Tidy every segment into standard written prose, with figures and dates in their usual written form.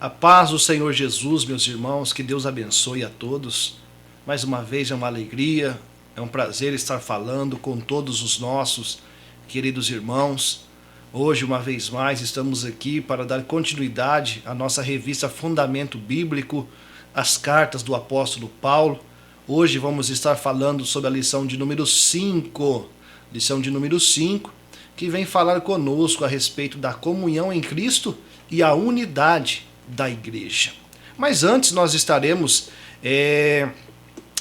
A paz do Senhor Jesus, meus irmãos, que Deus abençoe a todos. Mais uma vez é uma alegria, é um prazer estar falando com todos os nossos queridos irmãos. Hoje, uma vez mais, estamos aqui para dar continuidade à nossa revista Fundamento Bíblico, as cartas do apóstolo Paulo. Hoje vamos estar falando sobre a lição de número 5, que vem falar conosco a respeito da comunhão em Cristo e a unidade da igreja. Mas antes nós estaremos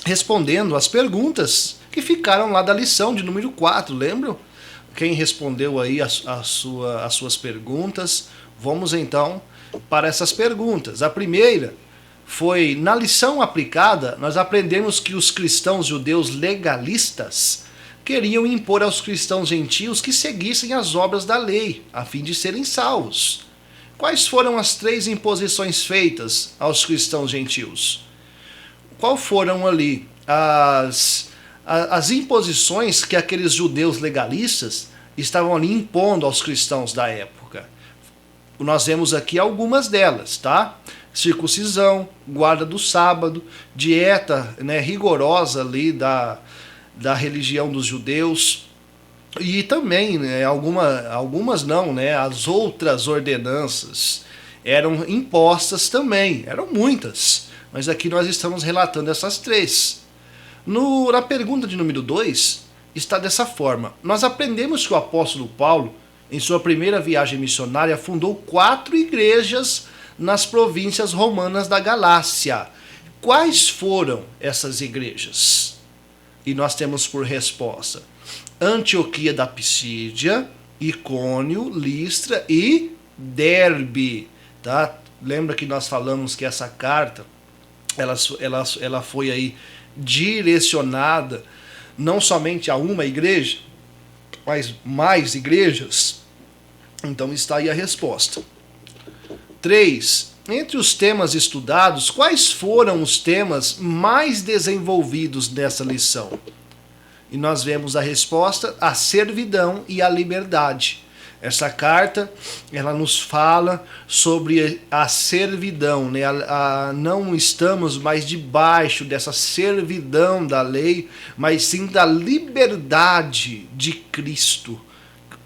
respondendo as perguntas que ficaram lá da lição de número 4, lembram? Quem respondeu aí as suas perguntas? Vamos então para essas perguntas. A primeira foi, na lição aplicada, nós aprendemos que os cristãos judeus legalistas queriam impor aos cristãos gentios que seguissem as obras da lei, a fim de serem salvos. Quais foram as 3 imposições feitas aos cristãos gentios? Qual foram ali as imposições que aqueles judeus legalistas estavam ali impondo aos cristãos da época? Nós vemos aqui algumas delas, tá? Circuncisão, guarda do sábado, dieta, rigorosa ali da religião dos judeus, e também algumas não, as outras ordenanças eram impostas também, eram muitas, mas aqui nós estamos relatando essas 3. Na pergunta de número 2 está dessa forma: nós aprendemos que o apóstolo Paulo, em sua primeira viagem missionária, fundou 4 igrejas nas províncias romanas da Galácia. Quais foram essas igrejas? E nós temos por resposta Antioquia da Pisídia, Icônio, Listra e Derbe. Tá? Lembra que nós falamos que essa carta ela foi aí direcionada não somente a uma igreja, mas mais igrejas? Então está aí a resposta. 3. Entre os temas estudados, quais foram os temas mais desenvolvidos nessa lição? E nós vemos a resposta: a servidão e a liberdade. Essa carta, ela nos fala sobre a servidão, não estamos mais debaixo dessa servidão da lei, mas sim da liberdade de Cristo.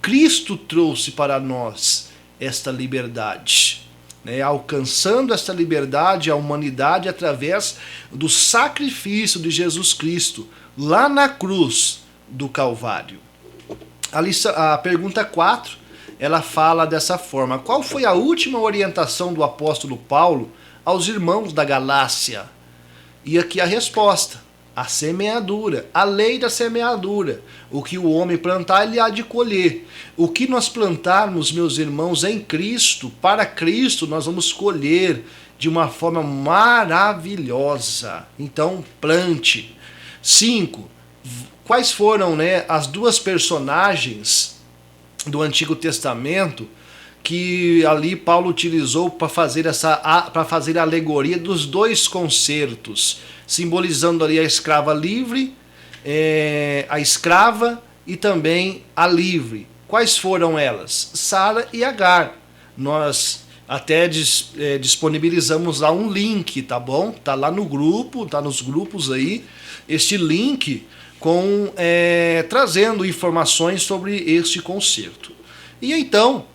Cristo trouxe para nós esta liberdade. Alcançando esta liberdade, a humanidade, através do sacrifício de Jesus Cristo, lá na cruz do Calvário. A pergunta 4, ela fala dessa forma: qual foi a última orientação do apóstolo Paulo aos irmãos da Galácia? E aqui a resposta: a semeadura, a lei da semeadura. O que o homem plantar, ele há de colher. O que nós plantarmos, meus irmãos, em Cristo, para Cristo, nós vamos colher de uma forma maravilhosa. Então, plante. 5. Quais foram as 2 personagens do Antigo Testamento que ali Paulo utilizou para fazer a alegoria dos 2 concertos, simbolizando ali a escrava livre, a escrava e também a livre? Quais foram elas? Sara e Agar. Nós até disponibilizamos lá um link, tá bom? Tá lá no grupo, tá nos grupos aí, este link trazendo informações sobre este concerto. E então,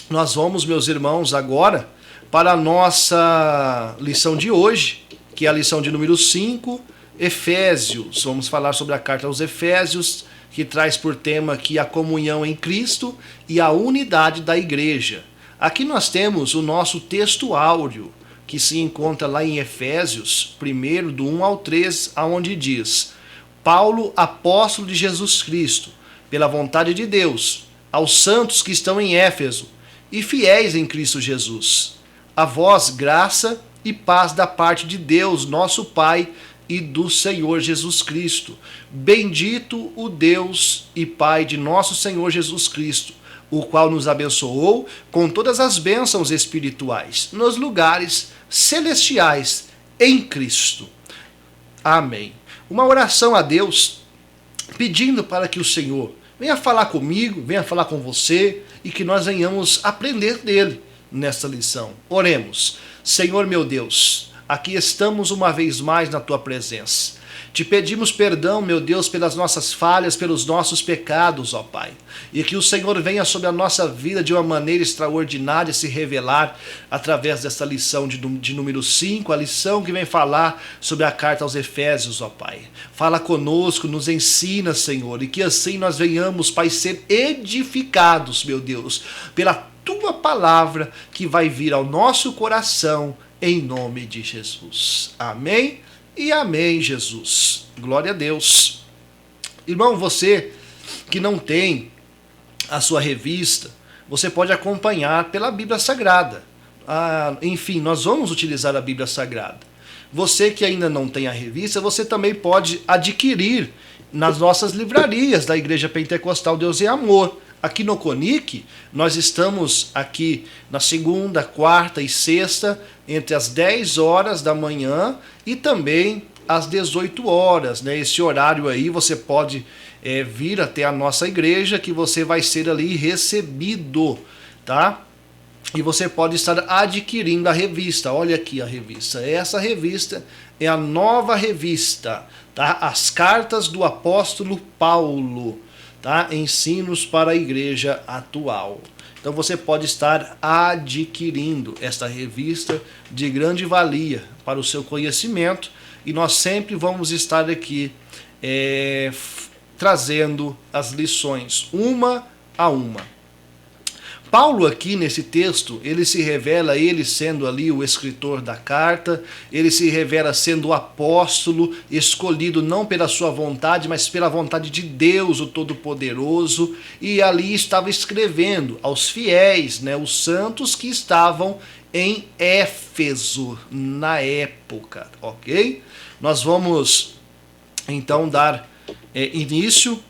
nós vamos, meus irmãos, agora para a nossa lição de hoje, que é a lição de número 5, Efésios. Vamos falar sobre a carta aos Efésios, que traz por tema aqui a comunhão em Cristo e a unidade da igreja. Aqui nós temos o nosso texto áureo, que se encontra lá em Efésios 1, do 1 ao 3, aonde diz: Paulo, apóstolo de Jesus Cristo, pela vontade de Deus, aos santos que estão em Éfeso e fiéis em Cristo Jesus. A vós graça e paz da parte de Deus, nosso Pai, e do Senhor Jesus Cristo. Bendito o Deus e Pai de nosso Senhor Jesus Cristo, o qual nos abençoou com todas as bênçãos espirituais nos lugares celestiais em Cristo. Amém. Uma oração a Deus, pedindo para que o Senhor venha falar comigo, venha falar com você, e que nós venhamos aprender dele nesta lição. Oremos. Senhor meu Deus, aqui estamos uma vez mais na tua presença. Te pedimos perdão, meu Deus, pelas nossas falhas, pelos nossos pecados, ó Pai. E que o Senhor venha sobre a nossa vida de uma maneira extraordinária se revelar através dessa lição de número 5, a lição que vem falar sobre a carta aos Efésios, ó Pai. Fala conosco, nos ensina, Senhor, e que assim nós venhamos, Pai, ser edificados, meu Deus, pela tua palavra que vai vir ao nosso coração, em nome de Jesus. Amém? E amém, Jesus. Glória a Deus. Irmão, você que não tem a sua revista, você pode acompanhar pela Bíblia Sagrada. Enfim, nós vamos utilizar a Bíblia Sagrada. Você que ainda não tem a revista, você também pode adquirir nas nossas livrarias da Igreja Pentecostal Deus e Amor. Aqui no CONIC, nós estamos aqui na segunda, quarta e sexta, entre as 10 horas da manhã e também às 18 horas. Né? Esse horário aí você pode vir até a nossa igreja, que você vai ser ali recebido, tá? E você pode estar adquirindo a revista. Olha aqui a revista. Essa revista é a nova revista, tá? As cartas do apóstolo Paulo. Tá? Ensinos para a igreja atual. Então você pode estar adquirindo esta revista de grande valia para o seu conhecimento, e nós sempre vamos estar aqui trazendo as lições uma a uma. Paulo aqui nesse texto, ele se revela, ele sendo ali o escritor da carta, ele se revela sendo o apóstolo, escolhido não pela sua vontade, mas pela vontade de Deus, o Todo-Poderoso, e ali estava escrevendo aos fiéis, né, os santos que estavam em Éfeso na época, ok? Nós vamos então dar início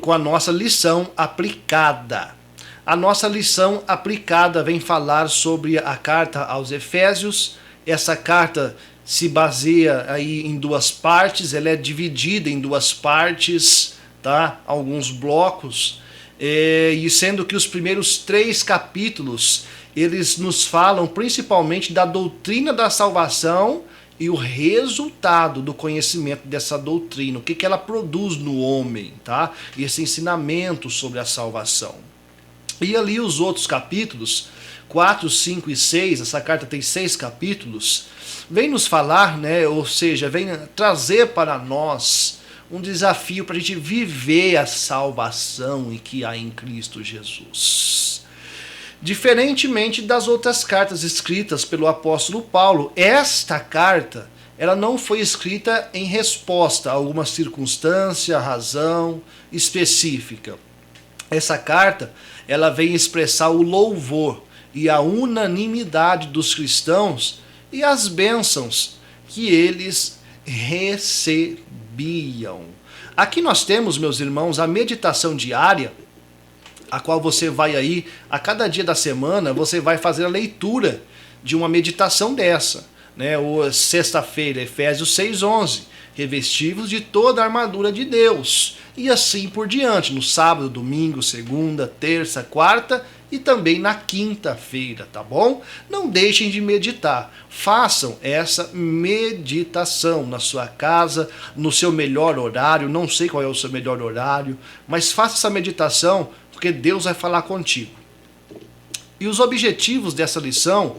com a nossa lição aplicada. A nossa lição aplicada vem falar sobre a carta aos Efésios. Essa carta se baseia aí em duas partes, ela é dividida em duas partes, tá? Alguns blocos, e sendo que os primeiros 3 capítulos, eles nos falam principalmente da doutrina da salvação e o resultado do conhecimento dessa doutrina, o que ela produz no homem, tá? E esse ensinamento sobre a salvação. E ali os outros capítulos, 4, 5 e 6, essa carta tem 6 capítulos, vem nos falar, né, ou seja, vem trazer para nós um desafio para a gente viver a salvação que há em Cristo Jesus. Diferentemente das outras cartas escritas pelo apóstolo Paulo, esta carta ela não foi escrita em resposta a alguma circunstância, razão específica. Essa carta ela vem expressar o louvor e a unanimidade dos cristãos e as bênçãos que eles recebiam. Aqui nós temos, meus irmãos, a meditação diária, a qual você vai aí, a cada dia da semana, você vai fazer a leitura de uma meditação dessa. Né? Sexta-feira, Efésios 6:11, revestivos de toda a armadura de Deus. E assim por diante, no sábado, domingo, segunda, terça, quarta e também na quinta-feira, tá bom? Não deixem de meditar. Façam essa meditação na sua casa, no seu melhor horário. Não sei qual é o seu melhor horário, mas faça essa meditação porque Deus vai falar contigo. E os objetivos dessa lição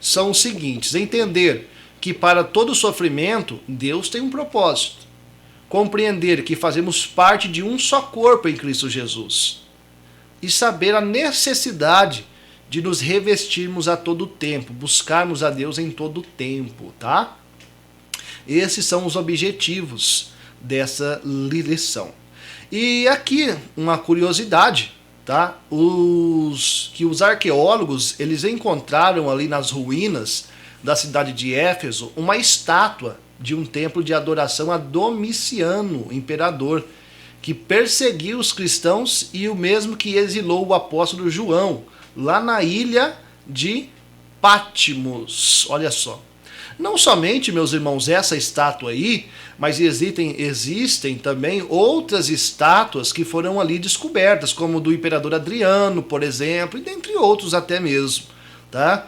são os seguintes: entender que para todo sofrimento Deus tem um propósito. Compreender que fazemos parte de um só corpo em Cristo Jesus. E saber a necessidade de nos revestirmos a todo tempo, buscarmos a Deus em todo tempo, tá? Esses são os objetivos dessa lição. E aqui uma curiosidade, tá? Que os arqueólogos, eles encontraram ali nas ruínas da cidade de Éfeso uma estátua de um templo de adoração a Domiciano, imperador, que perseguiu os cristãos e o mesmo que exilou o apóstolo João, lá na ilha de Patmos. Olha só. Não somente, meus irmãos, essa estátua aí, mas existem também outras estátuas que foram ali descobertas, como do imperador Adriano, por exemplo, e dentre outros até mesmo. Tá?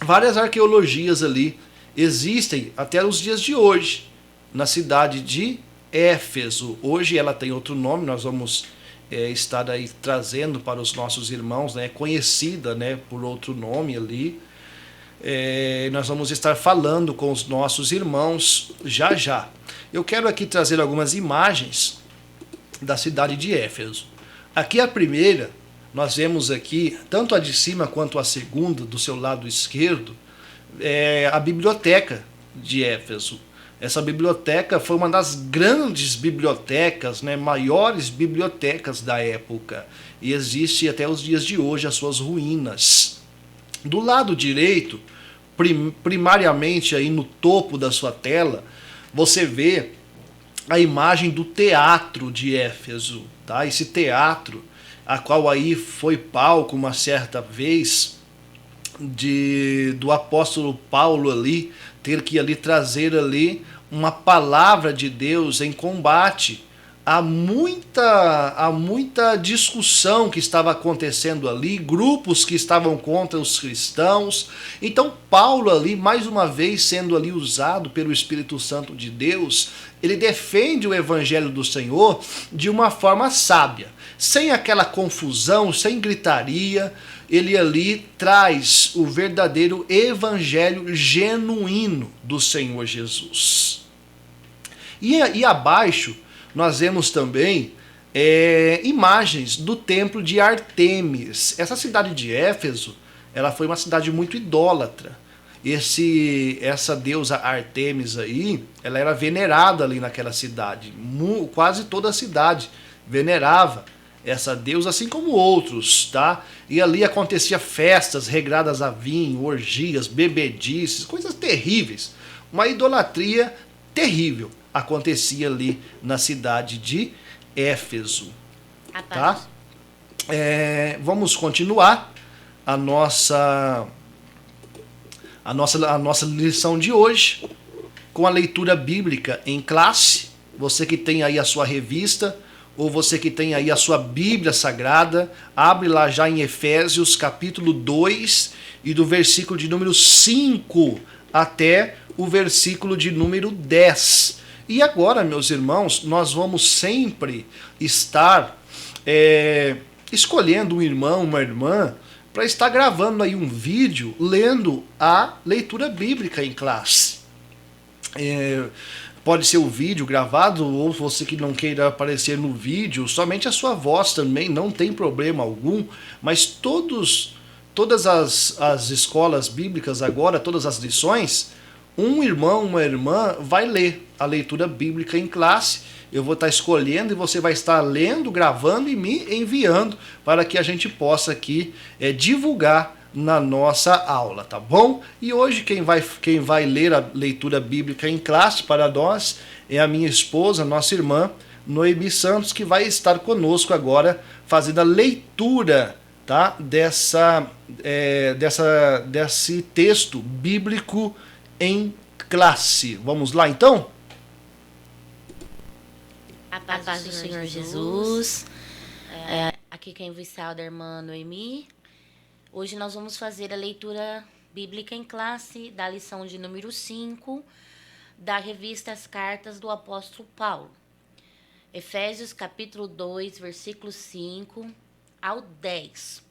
várias arqueologias ali existem até os dias de hoje, na cidade de Éfeso. Hoje ela tem outro nome, nós vamos estar aí trazendo para os nossos irmãos, né, conhecida, né, por outro nome ali. Nós vamos estar falando com os nossos irmãos já já. Eu quero aqui trazer algumas imagens da cidade de Éfeso. Aqui a primeira, nós vemos aqui, tanto a de cima quanto a segunda, do seu lado esquerdo, a biblioteca de Éfeso. Essa biblioteca foi uma das grandes bibliotecas, né, maiores bibliotecas da época. E existe até os dias de hoje as suas ruínas. Do lado direito, primariamente aí no topo da sua tela, você vê a imagem do teatro de Éfeso, tá? Esse teatro, a qual aí foi palco uma certa vez do apóstolo Paulo ali, ter que ali trazer ali uma palavra de Deus em combate a muita discussão que estava acontecendo ali, grupos que estavam contra os cristãos. Então Paulo ali, mais uma vez sendo ali usado pelo Espírito Santo de Deus, ele defende o evangelho do Senhor de uma forma sábia, sem aquela confusão, sem gritaria. Ele ali traz o verdadeiro evangelho genuíno do Senhor Jesus. E abaixo nós vemos também imagens do templo de Ártemis. Essa cidade de Éfeso, ela foi uma cidade muito idólatra. Essa deusa Ártemis aí, ela era venerada ali naquela cidade. Quase toda a cidade venerava essa deusa, assim como outros, tá? E ali acontecia festas regradas a vinho, orgias, bebedices, coisas terríveis. Uma idolatria terrível acontecia ali na cidade de Éfeso, tá? Vamos continuar a nossa lição de hoje com a leitura bíblica em classe. Você que tem aí a sua revista, ou você que tem aí a sua Bíblia Sagrada, abre lá já em Efésios capítulo 2 e do versículo de número 5 até o versículo de número 10. E agora, meus irmãos, nós vamos sempre estar escolhendo um irmão, uma irmã, para estar gravando aí um vídeo, lendo a leitura bíblica em classe. Pode ser o vídeo gravado, ou você que não queira aparecer no vídeo, somente a sua voz também, não tem problema algum, mas todas as escolas bíblicas agora, todas as lições, um irmão, uma irmã vai ler a leitura bíblica em classe. Eu vou estar escolhendo e você vai estar lendo, gravando e me enviando para que a gente possa aqui divulgar na nossa aula, tá bom? E hoje quem vai ler a leitura bíblica em classe para nós é a minha esposa, nossa irmã Noemi Santos, que vai estar conosco agora fazendo a leitura, tá? Desse texto bíblico em classe. Vamos lá então? A paz do Senhor Jesus. Aqui quem vos saúda é a irmã Noemi. Hoje nós vamos fazer a leitura bíblica em classe da lição de número 5 da revista As Cartas do Apóstolo Paulo. Efésios capítulo 2, versículo 5 ao 10.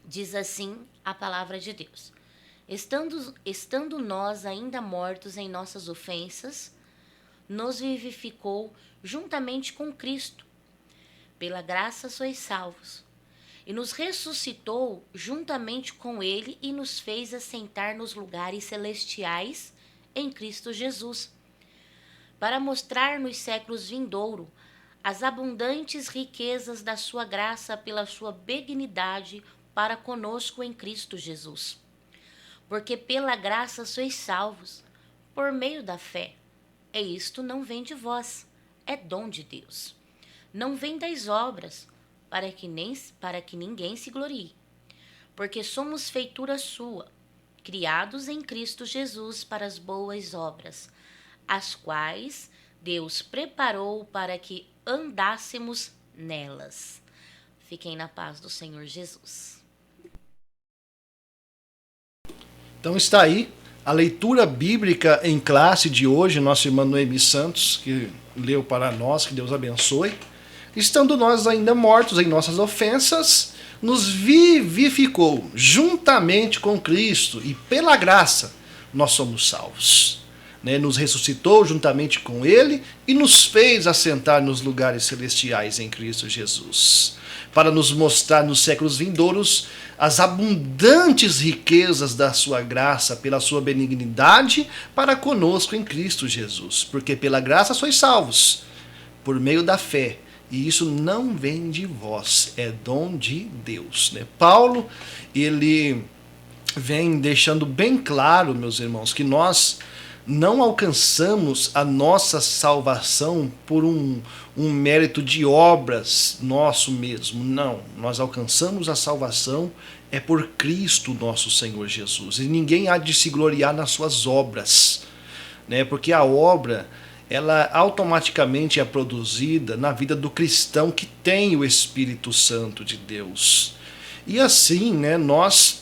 Diz assim a palavra de Deus: Estando nós ainda mortos em nossas ofensas, nos vivificou juntamente com Cristo. Pela graça sois salvos. E nos ressuscitou juntamente com Ele e nos fez assentar nos lugares celestiais em Cristo Jesus, para mostrar nos séculos vindouros as abundantes riquezas da sua graça pela sua benignidade para conosco em Cristo Jesus. Porque pela graça sois salvos, por meio da fé. E isto não vem de vós, é dom de Deus. Não vem das obras, para que ninguém se glorie. Porque somos feitura sua, criados em Cristo Jesus para as boas obras, as quais Deus preparou para que andássemos nelas. Fiquem na paz do Senhor Jesus. Então está aí a leitura bíblica em classe de hoje, nossa irmã Noemi Santos, que leu para nós, que Deus abençoe. Estando nós ainda mortos em nossas ofensas, nos vivificou juntamente com Cristo e pela graça nós somos salvos. Nos ressuscitou juntamente com Ele e nos fez assentar nos lugares celestiais em Cristo Jesus, para nos mostrar nos séculos vindouros as abundantes riquezas da sua graça pela sua benignidade para conosco em Cristo Jesus. Porque pela graça sois salvos, por meio da fé. E isso não vem de vós, é dom de Deus. Paulo, ele vem deixando bem claro, meus irmãos, que nós não alcançamos a nossa salvação por um mérito de obras nosso mesmo. Não, nós alcançamos a salvação é por Cristo nosso Senhor Jesus. E ninguém há de se gloriar nas suas obras, porque a obra, ela automaticamente é produzida na vida do cristão que tem o Espírito Santo de Deus. E assim, nós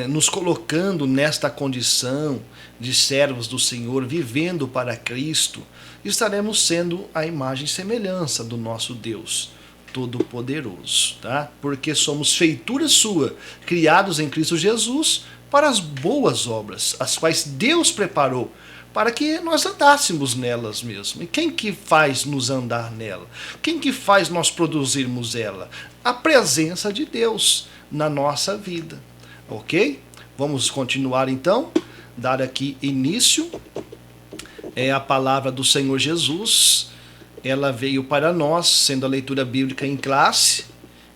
nos colocando nesta condição de servos do Senhor, vivendo para Cristo, estaremos sendo a imagem e semelhança do nosso Deus Todo-Poderoso, tá? Porque somos feitura sua, criados em Cristo Jesus para as boas obras, as quais Deus preparou para que nós andássemos nelas mesmo. E quem que faz nos andar nela? Quem que faz nós produzirmos ela? A presença de Deus na nossa vida, ok? Vamos continuar então, dar aqui início. A palavra do Senhor Jesus, ela veio para nós, sendo a leitura bíblica em classe,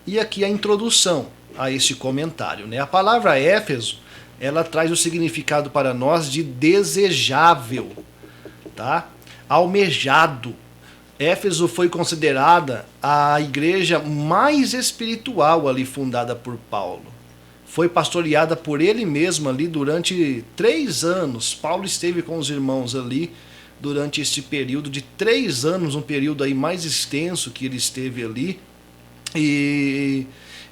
e aqui a introdução a esse comentário. A palavra Éfeso, ela traz o significado para nós de desejável, tá? Almejado. Éfeso foi considerada a igreja mais espiritual ali fundada por Paulo. Foi pastoreada por ele mesmo ali durante 3 anos. Paulo esteve com os irmãos ali durante este período de 3 anos, um período aí mais extenso que ele esteve ali. E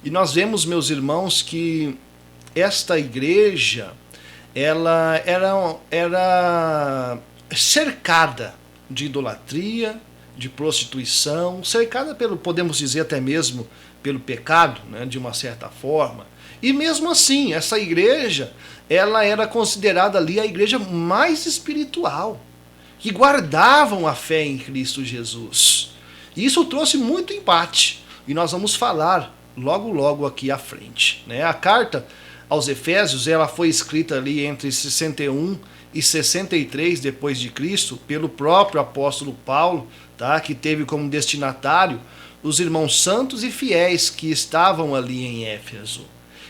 nós vemos, meus irmãos, que esta igreja, ela era cercada de idolatria, de prostituição, cercada pelo, podemos dizer até mesmo, pelo pecado, de uma certa forma. E mesmo assim, essa igreja, ela era considerada ali a igreja mais espiritual, que guardavam a fé em Cristo Jesus. E isso trouxe muito empate, e nós vamos falar logo aqui à frente. A carta aos Efésios, ela foi escrita ali entre 61 e 63 depois de Cristo, pelo próprio apóstolo Paulo, tá? Que teve como destinatário os irmãos santos e fiéis que estavam ali em Éfeso.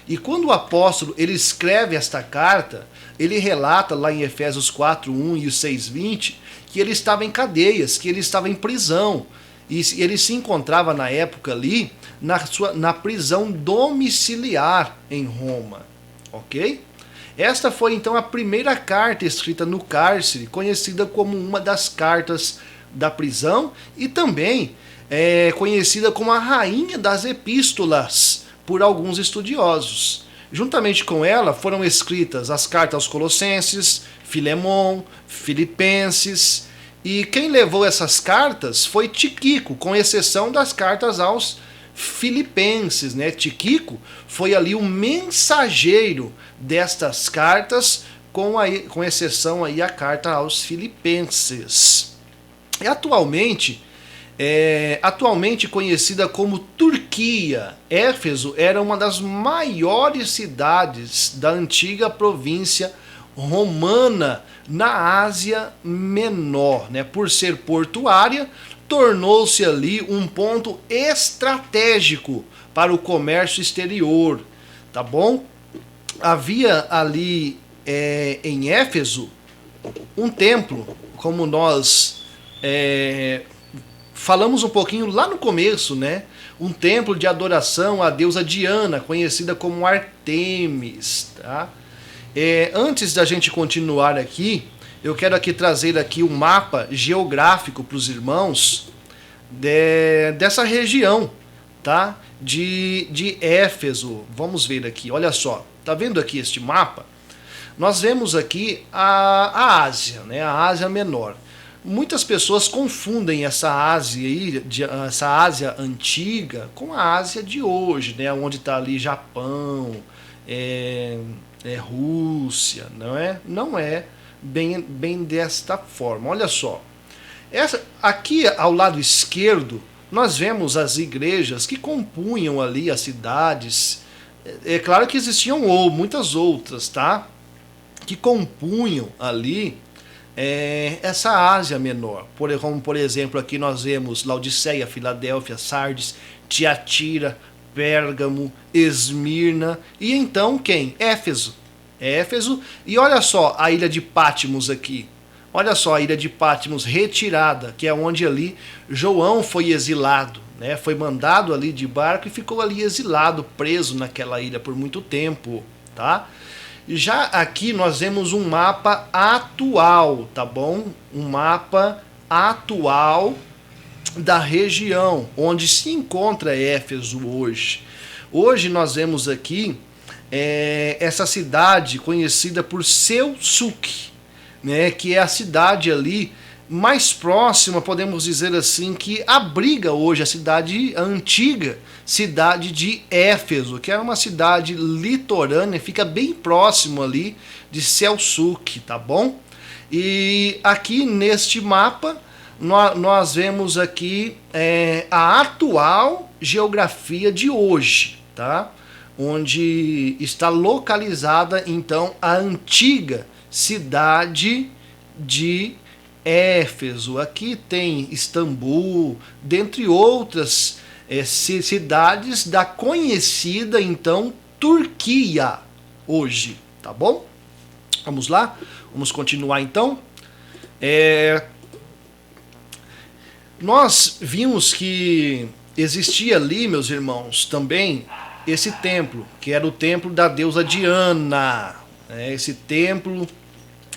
E quando o apóstolo ele escreve esta carta, ele relata lá em Efésios 4:1 e 6:20 que ele estava em cadeias, que ele estava em prisão. E ele se encontrava na época ali na prisão domiciliar em Roma, ok? Esta foi então a primeira carta escrita no cárcere, conhecida como uma das cartas da prisão e também conhecida como a rainha das epístolas por alguns estudiosos. Juntamente com ela foram escritas as cartas aos Colossenses, Filemon, Filipenses, e quem levou essas cartas foi Tíquico, com exceção das cartas aos Filipenses. Tíquico foi ali o mensageiro destas cartas, com exceção aí a carta aos Filipenses. E atualmente conhecida como Turquia, Éfeso era uma das maiores cidades da antiga província romana na Ásia Menor. Por ser portuária, tornou-se ali um ponto estratégico para o comércio exterior, tá bom? Havia ali em Éfeso um templo, como nós falamos um pouquinho lá no começo, um templo de adoração à deusa Diana, conhecida como Artemis, tá? Antes da gente continuar aqui, eu quero aqui trazer aqui um mapa geográfico para os irmãos dessa região, tá? De Éfeso. Vamos ver aqui, olha só, tá vendo aqui este mapa? nós vemos aqui a Ásia, né? A Ásia Menor. Muitas pessoas confundem essa Ásia antiga com a Ásia de hoje, né? Onde está ali Japão, Rússia, não é? Não é bem desta forma. Olha só, aqui ao lado esquerdo nós vemos as igrejas que compunham ali as cidades. É claro que existiam muitas outras, tá? Que compunham ali essa Ásia Menor. Como por exemplo aqui nós vemos Laodiceia, Filadélfia, Sardes, Tiatira, Pérgamo, Esmirna e então quem? Éfeso. E olha só a ilha de Patmos aqui. Olha só a ilha de Patmos retirada, que é onde ali João foi exilado, né? Foi mandado ali de barco e ficou ali exilado, preso naquela ilha por muito tempo, tá? Já aqui nós vemos um mapa atual, tá bom? Um mapa atual da região onde se encontra Éfeso hoje. Hoje nós vemos aqui essa cidade conhecida por Selçuk, né, que é a cidade ali mais próxima, podemos dizer assim, que abriga hoje a antiga cidade de Éfeso, que era uma cidade litorânea, fica bem próximo ali de Selçuk, tá bom? E aqui neste mapa nós vemos aqui a atual geografia de hoje, tá? Onde está localizada então a antiga cidade de Éfeso. Aqui tem Istambul, dentre outras cidades da conhecida então Turquia hoje, tá bom? Vamos lá? Vamos continuar então. Nós vimos que existia ali, meus irmãos, também esse templo, que era o templo da deusa Diana. Esse templo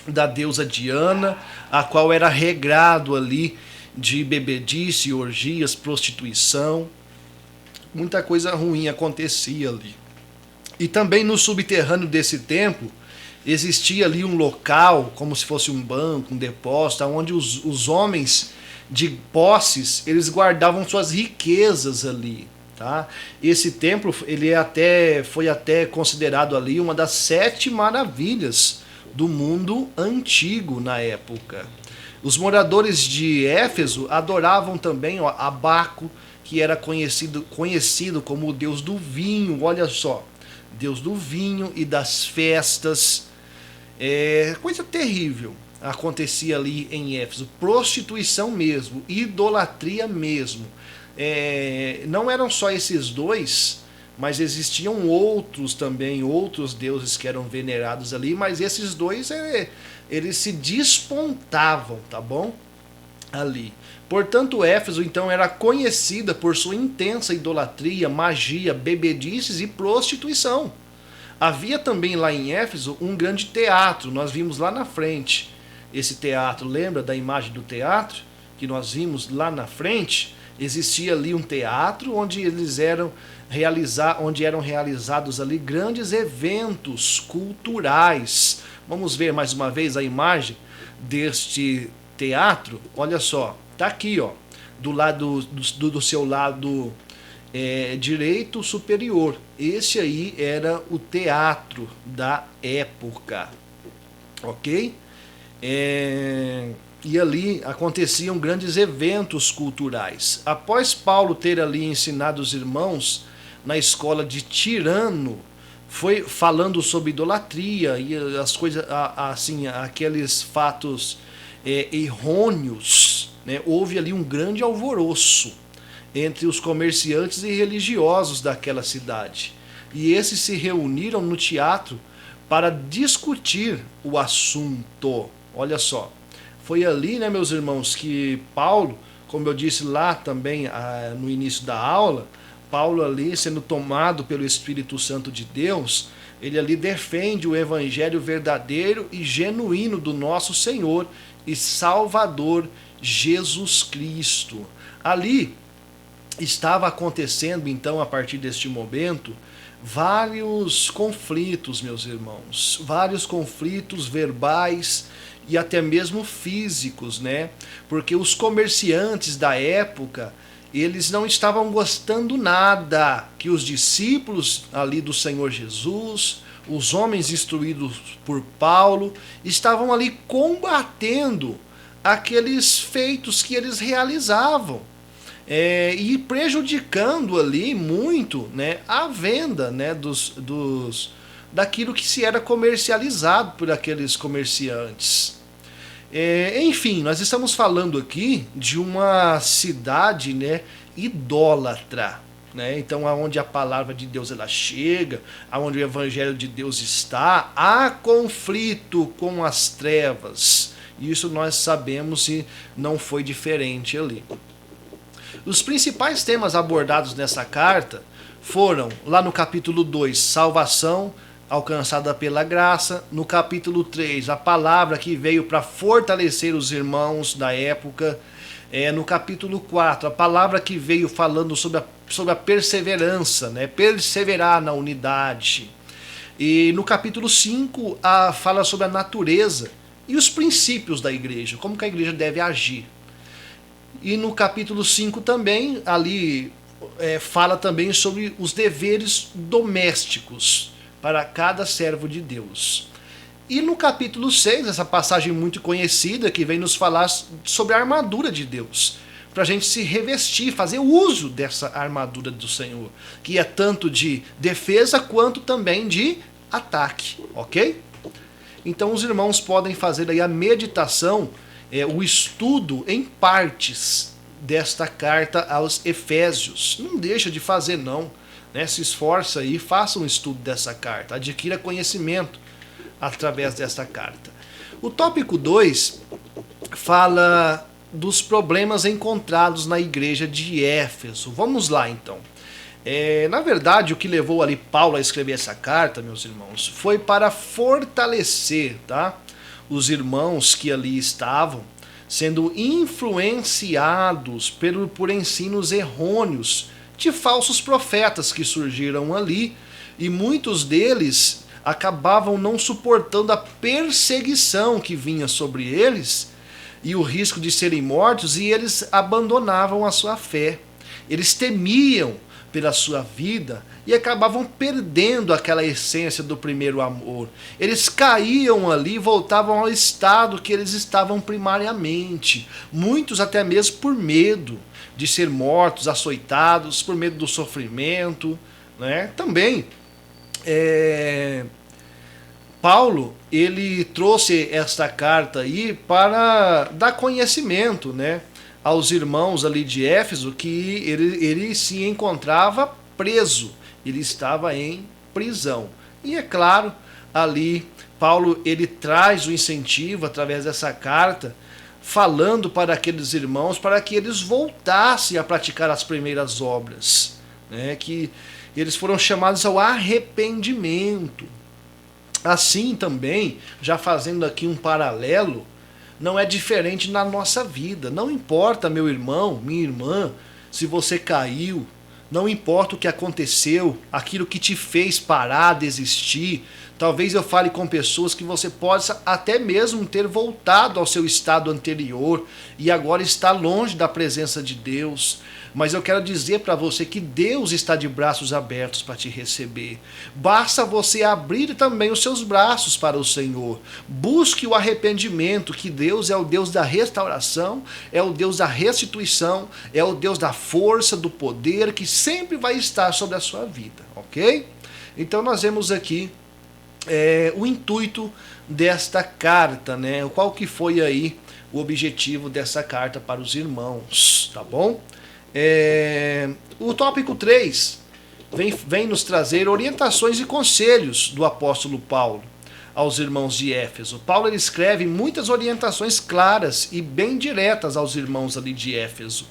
da deusa Diana, a qual era regrado ali de bebedice, orgias, prostituição. Muita coisa ruim acontecia ali. E também no subterrâneo desse templo existia ali um local, como se fosse um banco, um depósito, onde os homens de posses, eles guardavam suas riquezas ali, tá? Esse templo, foi até considerado ali uma das 7 maravilhas do mundo antigo na época. Os moradores de Éfeso adoravam também a Baco, que era conhecido como o deus do vinho. Olha só, deus do vinho e das festas. Coisa terrível acontecia ali em Éfeso. Prostituição mesmo, idolatria mesmo. Não eram só esses dois, mas existiam outros também, outros deuses que eram venerados ali, mas esses dois, eles se despontavam, tá bom? Ali. Portanto, Éfeso então era conhecida por sua intensa idolatria, magia, bebedices e prostituição. Havia também lá em Éfeso um grande teatro, nós vimos lá na frente esse teatro. Lembra da imagem do teatro que nós vimos lá na frente? Existia ali um teatro onde eram realizados ali grandes eventos culturais. Vamos ver mais uma vez a imagem deste teatro. Olha só, tá aqui, ó, do seu lado direito superior. Esse aí era o teatro da época, ok? E ali aconteciam grandes eventos culturais. Após Paulo ter ali ensinado os irmãos na escola de Tirano, foi falando sobre idolatria e as coisas, assim, aqueles fatos errôneos, né? Houve ali um grande alvoroço entre os comerciantes e religiosos daquela cidade. E esses se reuniram no teatro para discutir o assunto. Olha só, foi ali, né, meus irmãos, que Paulo, como eu disse lá também no início da aula, Paulo ali, sendo tomado pelo Espírito Santo de Deus, ele ali defende o evangelho verdadeiro e genuíno do nosso Senhor e Salvador Jesus Cristo. Ali, estava acontecendo então a partir deste momento vários conflitos, meus irmãos, vários conflitos verbais e até mesmo físicos, né? Porque os comerciantes da época, eles não estavam gostando nada que os discípulos ali do Senhor Jesus, os homens instruídos por Paulo, estavam ali combatendo aqueles feitos que eles realizavam. E prejudicando ali muito, né, a venda, né, daquilo que se era comercializado por aqueles comerciantes. Enfim, nós estamos falando aqui de uma cidade, né, idólatra, né? Então, aonde a palavra de Deus ela chega, aonde o evangelho de Deus está, há conflito com as trevas. Isso nós sabemos e não foi diferente ali. Os principais temas abordados nessa carta foram, lá no capítulo 2, salvação alcançada pela graça. No capítulo 3, a palavra que veio para fortalecer os irmãos da época. No capítulo 4, a palavra que veio falando sobre a perseverança, né? Perseverar na unidade. E no capítulo 5, fala sobre a natureza e os princípios da igreja, como que a igreja deve agir. E no capítulo 5 também, ali fala também sobre os deveres domésticos para cada servo de Deus. E no capítulo 6, essa passagem muito conhecida que vem nos falar sobre a armadura de Deus, para a gente se revestir, fazer uso dessa armadura do Senhor, que é tanto de defesa quanto também de ataque, ok? Então os irmãos podem fazer aí a meditação, o estudo em partes desta carta aos Efésios. Não deixa de fazer não, né? Se esforça aí, faça um estudo dessa carta, adquira conhecimento através desta carta. O tópico 2 fala dos problemas encontrados na igreja de Éfeso. Vamos lá então. Na verdade, o que levou ali Paulo a escrever essa carta, meus irmãos, foi para fortalecer, tá, os irmãos que ali estavam sendo influenciados por ensinos errôneos de falsos profetas que surgiram ali, e muitos deles acabavam não suportando a perseguição que vinha sobre eles e o risco de serem mortos, e eles abandonavam a sua fé. Eles temiam pela sua vida e acabavam perdendo aquela essência do primeiro amor. Eles caíam ali e voltavam ao estado que eles estavam primariamente. Muitos até mesmo por medo de ser mortos, açoitados, por medo do sofrimento, né? Também Paulo, ele trouxe esta carta aí para dar conhecimento, né, aos irmãos ali de Éfeso, que ele se encontrava preso, ele estava em prisão. E é claro, ali Paulo ele traz o incentivo através dessa carta, falando para aqueles irmãos para que eles voltassem a praticar as primeiras obras, né, que eles foram chamados ao arrependimento. Assim também, já fazendo aqui um paralelo, não é diferente na nossa vida. Não importa, meu irmão, minha irmã, se você caiu, não importa o que aconteceu, aquilo que te fez parar, desistir. Talvez eu fale com pessoas que você possa até mesmo ter voltado ao seu estado anterior e agora está longe da presença de Deus. Mas eu quero dizer para você que Deus está de braços abertos para te receber. Basta você abrir também os seus braços para o Senhor. Busque o arrependimento, que Deus é o Deus da restauração, é o Deus da restituição, é o Deus da força, do poder, que sempre vai estar sobre a sua vida, ok? Então nós vemos aqui o intuito desta carta, né? Qual que foi aí o objetivo dessa carta para os irmãos, tá bom? O tópico 3 vem nos trazer orientações e conselhos do apóstolo Paulo aos irmãos de Éfeso. Paulo ele escreve muitas orientações claras e bem diretas aos irmãos ali de Éfeso.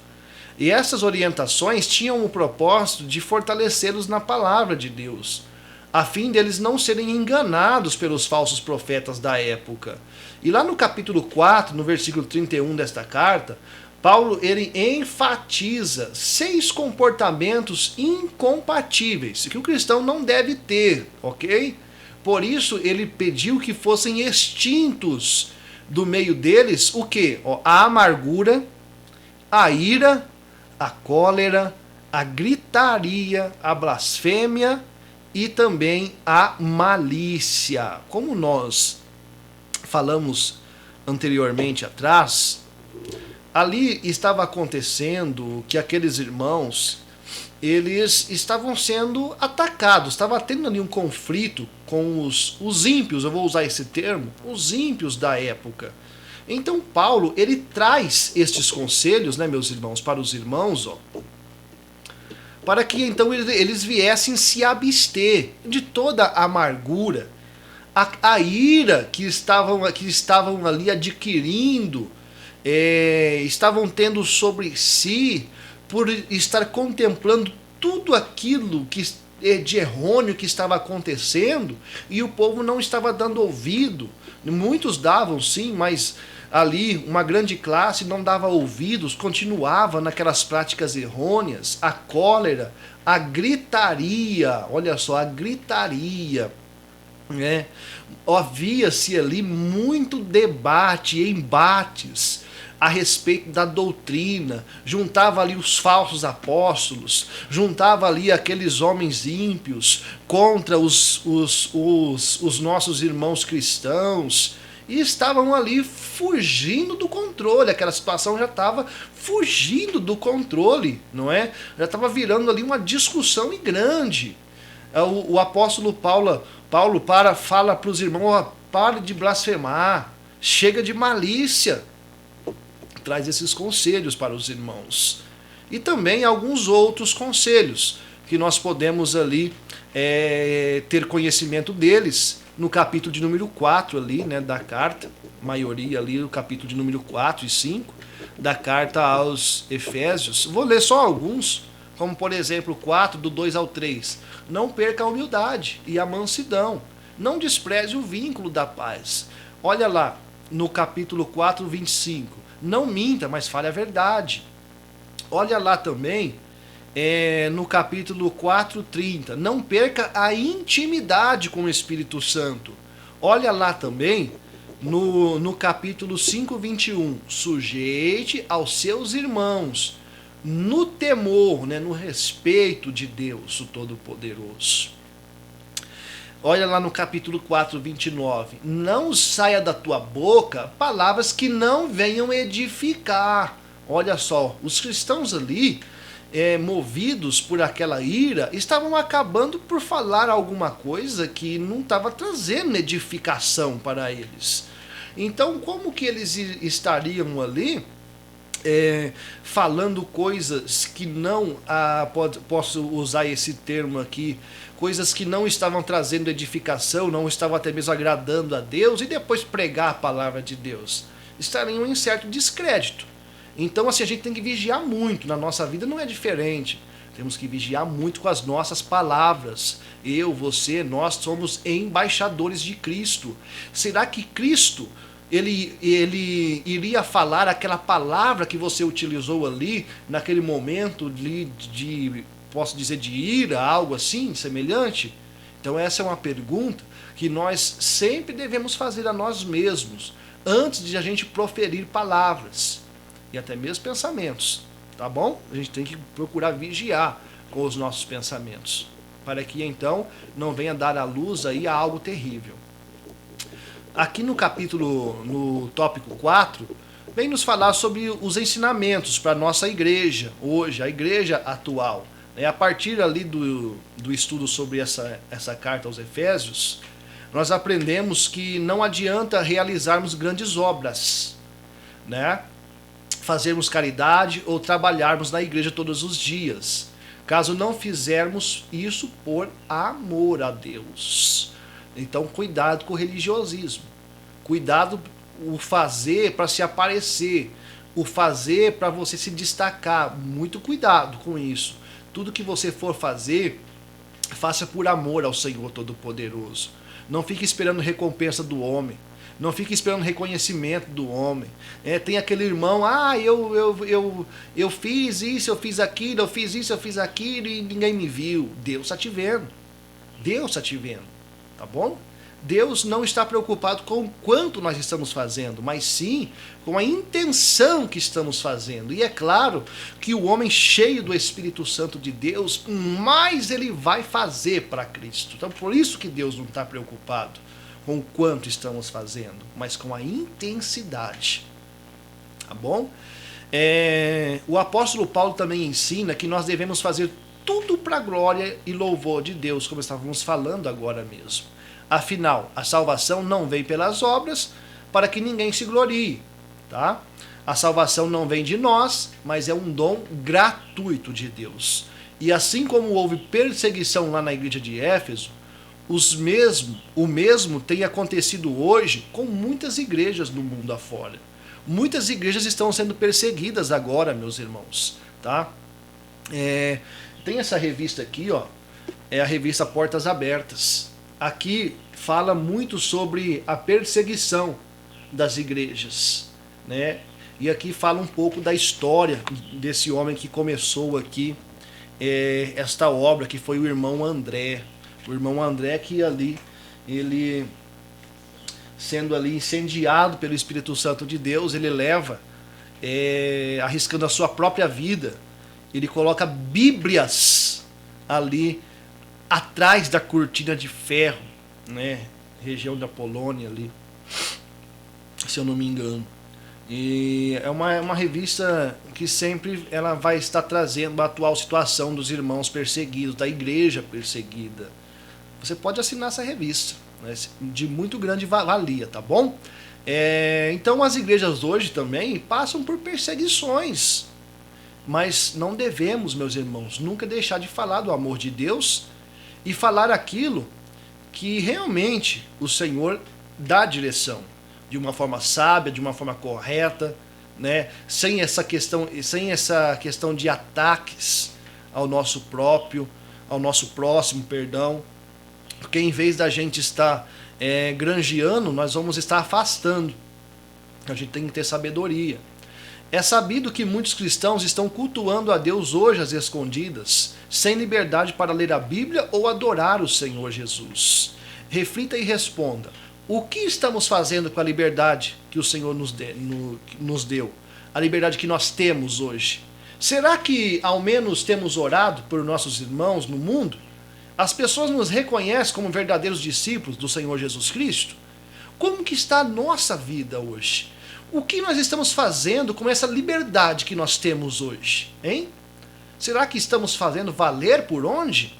E essas orientações tinham o propósito de fortalecê-los na palavra de Deus, a fim deles não serem enganados pelos falsos profetas da época. E lá no capítulo 4, no versículo 31 desta carta, Paulo, ele enfatiza 6 comportamentos incompatíveis que o cristão não deve ter, ok? Por isso, ele pediu que fossem extintos do meio deles o quê? A amargura, a ira, a cólera, a gritaria, a blasfêmia e também a malícia. Como nós falamos anteriormente atrás, ali estava acontecendo que aqueles irmãos, eles estavam sendo atacados, estava tendo ali um conflito com os ímpios, eu vou usar esse termo, os ímpios da época. Então Paulo, ele traz estes conselhos, né, meus irmãos, para os irmãos, para que então eles viessem se abster de toda a amargura, a ira que estavam ali adquirindo, estavam tendo sobre si, por estar contemplando tudo aquilo que de errôneo que estava acontecendo, e o povo não estava dando ouvido. Muitos davam sim, mas ali uma grande classe não dava ouvidos, continuava naquelas práticas errôneas, a cólera, a gritaria, olha só, a gritaria. Havia-se ali muito debate, embates a respeito da doutrina, juntava ali os falsos apóstolos, juntava ali aqueles homens ímpios contra os nossos irmãos cristãos, e estavam ali fugindo do controle. Aquela situação já estava fugindo do controle, não é? Já estava virando ali uma discussão grande. O apóstolo Paulo fala para os irmãos: pare de blasfemar, chega de malícia. Traz esses conselhos para os irmãos. E também alguns outros conselhos que nós podemos ali ter conhecimento deles no capítulo de número 4 ali, né, da carta, maioria ali no capítulo de número 4 e 5 da carta aos Efésios. Vou ler só alguns, como por exemplo 4, do 2 ao 3. Não perca a humildade e a mansidão, não despreze o vínculo da paz. Olha lá, no capítulo 4, 25. Não minta, mas fale a verdade. Olha lá também, no capítulo 4, 30. Não perca a intimidade com o Espírito Santo. Olha lá também, no capítulo 5, 21. Sujeite aos seus irmãos, no temor, né, no respeito de Deus, o Todo-Poderoso. Olha lá no capítulo 4, 29. Não saia da tua boca palavras que não venham edificar. Olha só, os cristãos ali, movidos por aquela ira, estavam acabando por falar alguma coisa que não estava trazendo edificação para eles. Então, como que eles estariam ali falando coisas que não, posso usar esse termo aqui, coisas que não estavam trazendo edificação, não estavam até mesmo agradando a Deus, e depois pregar a palavra de Deus? Estariam em certo descrédito. Então, assim, a gente tem que vigiar muito. Na nossa vida não é diferente. Temos que vigiar muito com as nossas palavras. Eu, você, nós somos embaixadores de Cristo. Será que Cristo, ele iria falar aquela palavra que você utilizou ali, naquele momento de posso dizer, de ira, algo assim, semelhante? Então essa é uma pergunta que nós sempre devemos fazer a nós mesmos, antes de a gente proferir palavras, e até mesmo pensamentos, tá bom? A gente tem que procurar vigiar com os nossos pensamentos, para que então não venha dar à luz aí a algo terrível. Aqui no capítulo, no tópico 4, vem nos falar sobre os ensinamentos para a nossa igreja, hoje, a igreja atual. A partir ali do estudo sobre essa carta aos Efésios, nós aprendemos que não adianta realizarmos grandes obras, né? Fazermos caridade ou trabalharmos na igreja todos os dias, caso não fizermos isso por amor a Deus. Então, cuidado com o religiosismo. Cuidado o fazer para se aparecer, o fazer para você se destacar. Muito cuidado com isso. Tudo que você for fazer, faça por amor ao Senhor Todo-Poderoso. Não fique esperando recompensa do homem. Não fique esperando reconhecimento do homem. Tem aquele irmão, eu fiz isso, eu fiz aquilo, eu fiz isso, eu fiz aquilo e ninguém me viu. Deus está te vendo. Deus está te vendo. Tá bom? Deus não está preocupado com o quanto nós estamos fazendo, mas sim com a intenção que estamos fazendo. E é claro que o homem cheio do Espírito Santo de Deus, mais ele vai fazer para Cristo. Então, por isso que Deus não está preocupado com o quanto estamos fazendo, mas com a intensidade. Tá bom? O apóstolo Paulo também ensina que nós devemos fazer tudo para a glória e louvor de Deus, como estávamos falando agora mesmo. Afinal, a salvação não vem pelas obras para que ninguém se glorie, tá? A salvação não vem de nós, mas é um dom gratuito de Deus. E assim como houve perseguição lá na igreja de Éfeso, o mesmo tem acontecido hoje com muitas igrejas no mundo afora. Muitas igrejas estão sendo perseguidas agora, meus irmãos, tá? Tem essa revista aqui, ó, é a revista Portas Abertas. Aqui fala muito sobre a perseguição das igrejas, né? E aqui fala um pouco da história desse homem que começou aqui esta obra, que foi o irmão André. O irmão André que ali, ele sendo ali incendiado pelo Espírito Santo de Deus, ele leva, arriscando a sua própria vida, ele coloca bíblias ali atrás da cortina de ferro, né? Região da Polônia ali, se eu não me engano. E é uma revista que sempre ela vai estar trazendo a atual situação dos irmãos perseguidos, da igreja perseguida. Você pode assinar essa revista, né? De muito grande valia, tá bom? Então as igrejas hoje também passam por perseguições, mas não devemos, meus irmãos, nunca deixar de falar do amor de Deus e falar aquilo que realmente o Senhor dá direção, de uma forma sábia, de uma forma correta, né? Sem essa questão de ataques ao nosso próximo, perdão, porque em vez da gente estar granjeando, nós vamos estar afastando. A gente tem que ter sabedoria. É sabido que muitos cristãos estão cultuando a Deus hoje às escondidas, sem liberdade para ler a Bíblia ou adorar o Senhor Jesus. Reflita e responda: o que estamos fazendo com a liberdade que o Senhor nos deu? A liberdade que nós temos hoje. Será que ao menos temos orado por nossos irmãos no mundo? As pessoas nos reconhecem como verdadeiros discípulos do Senhor Jesus Cristo? Como que está a nossa vida hoje? O que nós estamos fazendo com essa liberdade que nós temos hoje, hein? Será que estamos fazendo valer por onde?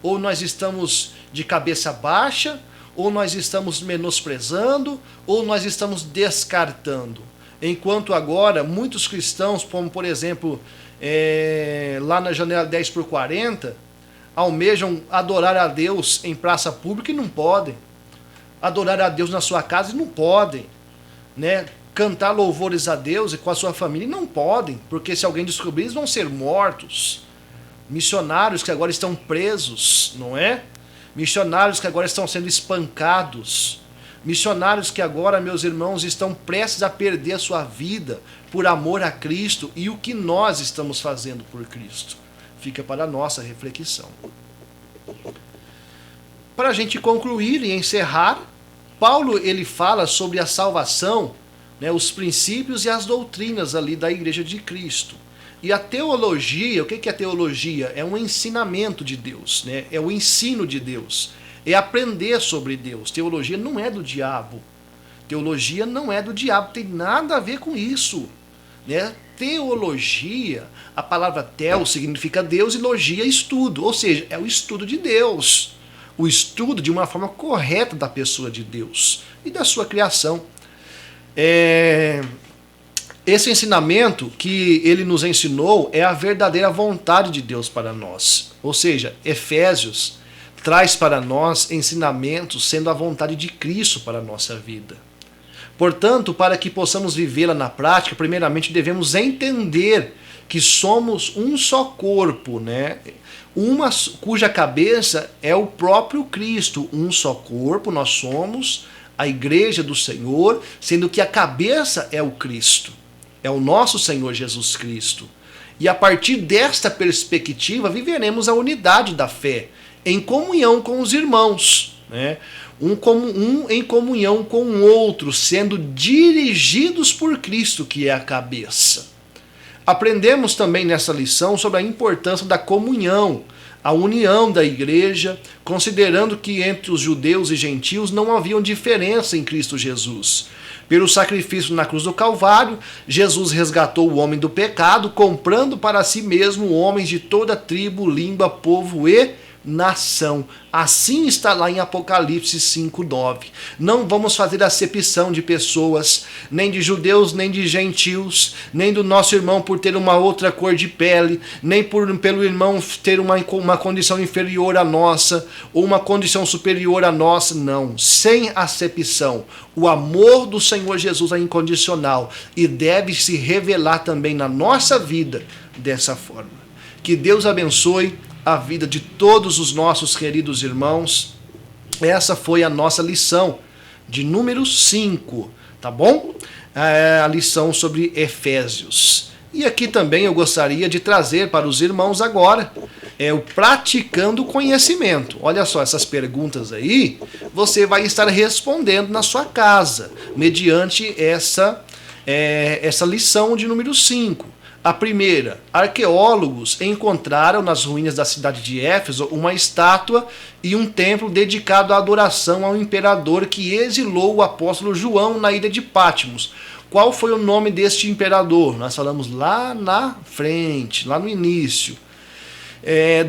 Ou nós estamos de cabeça baixa? Ou nós estamos menosprezando? Ou nós estamos descartando? Enquanto agora muitos cristãos, como por exemplo, lá na janela 10x40, almejam adorar a Deus em praça pública e não podem. Adorar a Deus na sua casa e não podem. Né? Cantar louvores a Deus e com a sua família não podem, porque se alguém descobrir, eles vão ser mortos. Missionários que agora estão presos, não é? Missionários que agora estão sendo espancados. Missionários que agora, meus irmãos, estão prestes a perder a sua vida por amor a Cristo. E o que nós estamos fazendo por Cristo? Fica para a nossa reflexão. Para a gente concluir e encerrar, Paulo ele fala sobre a salvação, né, os princípios e as doutrinas ali da Igreja de Cristo. E a teologia, o que é a teologia? É um ensinamento de Deus, né? É o ensino de Deus. É aprender sobre Deus. Teologia não é do diabo. Teologia não é do diabo, tem nada a ver com isso. Né? Teologia, a palavra tel significa Deus e logia estudo, ou seja, é o estudo de Deus. O estudo de uma forma correta da pessoa de Deus e da sua criação. Esse ensinamento que ele nos ensinou é a verdadeira vontade de Deus para nós. Ou seja, Efésios traz para nós ensinamentos sendo a vontade de Cristo para a nossa vida. Portanto, para que possamos vivê-la na prática, primeiramente devemos entender que somos um só corpo, né? Cuja cabeça é o próprio Cristo. Um só corpo nós somos, a igreja do Senhor, sendo que a cabeça é o Cristo, é o nosso Senhor Jesus Cristo. E a partir desta perspectiva, viveremos a unidade da fé, em comunhão com os irmãos, né? Um em comunhão com o outro, sendo dirigidos por Cristo, que é a cabeça. Aprendemos também nessa lição sobre a importância da comunhão, a união da igreja, considerando que entre os judeus e gentios não haviam diferença em Cristo Jesus. Pelo sacrifício na cruz do Calvário, Jesus resgatou o homem do pecado, comprando para si mesmo homens de toda tribo, língua, povo e nação. Assim está lá em Apocalipse 5:9. Não vamos fazer acepção de pessoas, nem de judeus, nem de gentios, nem do nosso irmão por ter uma outra cor de pele, nem pelo irmão ter uma condição inferior à nossa, ou uma condição superior à nossa. Não, sem acepção. O amor do Senhor Jesus é incondicional e deve se revelar também na nossa vida dessa forma. Que Deus abençoe a vida de todos os nossos queridos irmãos. Essa foi a nossa lição de número 5, tá bom? A lição sobre Efésios. E aqui também eu gostaria de trazer para os irmãos agora o praticando conhecimento. Olha só, essas perguntas aí, você vai estar respondendo na sua casa, mediante essa lição de número 5. A primeira, arqueólogos encontraram nas ruínas da cidade de Éfeso uma estátua e um templo dedicado à adoração ao imperador que exilou o apóstolo João na ilha de Patmos. Qual foi o nome deste imperador? Nós falamos lá na frente, lá no início.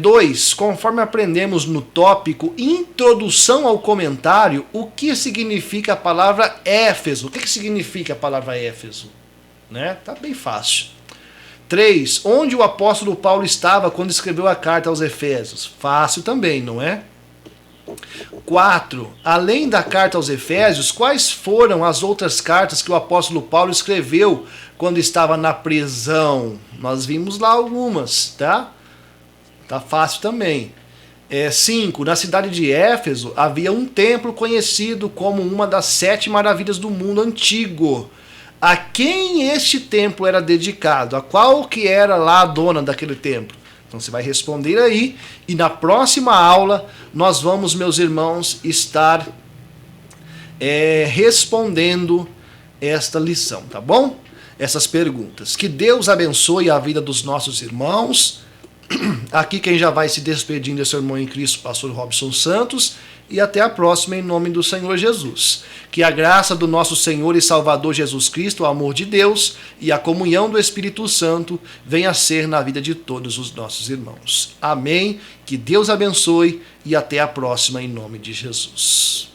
2. Conforme aprendemos no tópico Introdução ao Comentário, o que significa a palavra Éfeso? O que significa a palavra Éfeso? Né? Tá bem fácil. 3. Onde o apóstolo Paulo estava quando escreveu a carta aos Efésios? Fácil também, não é? 4. Além da carta aos Efésios, quais foram as outras cartas que o apóstolo Paulo escreveu quando estava na prisão? Nós vimos lá algumas, tá? Tá fácil também. 5. Na cidade de Éfeso havia um templo conhecido como uma das 7 maravilhas do mundo antigo. A quem este templo era dedicado? A qual que era lá a dona daquele templo? Então você vai responder aí. E na próxima aula nós vamos, meus irmãos, estar respondendo esta lição, tá bom? Essas perguntas. Que Deus abençoe a vida dos nossos irmãos. Aqui quem já vai se despedindo é seu irmão em Cristo, pastor Robson Santos. E até a próxima em nome do Senhor Jesus. Que a graça do nosso Senhor e Salvador Jesus Cristo, o amor de Deus e a comunhão do Espírito Santo venha a ser na vida de todos os nossos irmãos. Amém. Que Deus abençoe e até a próxima em nome de Jesus.